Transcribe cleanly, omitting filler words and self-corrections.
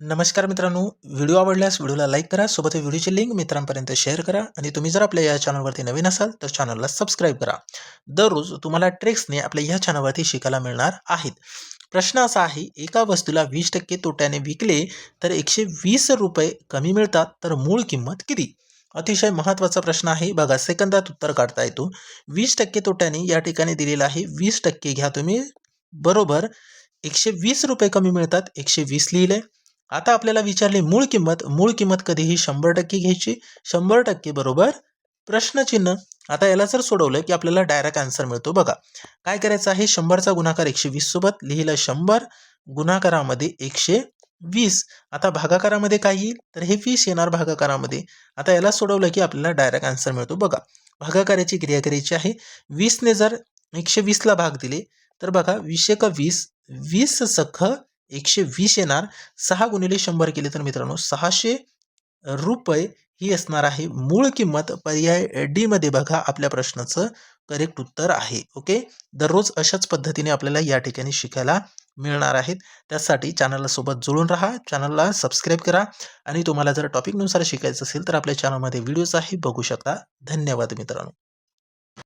नमस्कार मित्रांनो, व्हिडिओ आवडल्यास व्हिडिओला लाईक करा, सोबत व्हिडिओची लिंक मित्रांपर्यंत शेअर करा आणि तुम्ही जर आपल्या या चॅनलवरती नवीन असाल तर चॅनलला सबस्क्राईब करा. दररोज तुम्हाला ट्रिक्सने आपल्या या चॅनलवरती शिकायला मिळणार आहेत. प्रश्न असा आहे, एका वस्तूला 20% तोट्याने विकले तर ₹120 कमी मिळतात, तर मूळ किंमत किती? अतिशय महत्त्वाचा प्रश्न आहे. बघा, सेकंदात उत्तर काढता येतो. 20% तोट्याने या ठिकाणी दिलेला आहे. 20% घ्या तुम्ही, बरोबर ₹120 कमी मिळतात. 120 लिहिले. आता आपल्याला विचारले मूळ किंमत. मूळ किंमत कधीही 100% घ्यायची. 100% बरोबर प्रश्नचिन्ह. आता याला जर सोडवलं की आपल्याला डायरेक्ट आन्सर मिळतो. बघा, काय करायचं आहे, 100चा गुणाकार 120 सोबत लिहिलं. 100 गुणाकारामध्ये 120. आता भागाकारामध्ये काय येईल, तर हे 20 येणार भागाकारामध्ये. आता याला सोडवलं की आपल्याला डायरेक्ट आन्सर मिळतो. बघा, भागाकाराची क्रिया करायची आहे. 20 ने जर 120 ला भाग दिले तर बघा, 20 क 20, 20 सख 120 येणार. 6 गुणिले 100 केले तर मित्रांनो ₹600 ही असणार आहे मूळ किंमत. पर्याय डी मध्ये बघा आपल्या प्रश्नाचं करेक्ट उत्तर आहे. ओके, दररोज अशाच पद्धतीने आपल्याला या ठिकाणी शिकायला मिळणार आहेत. त्यासाठी चॅनलला सोबत जुळून राहा, चॅनलला सबस्क्राईब करा आणि तुम्हाला जर टॉपिकनुसार शिकायचं असेल तर आपल्या चॅनलमध्ये व्हिडिओज आहे, बघू शकता. धन्यवाद मित्रांनो.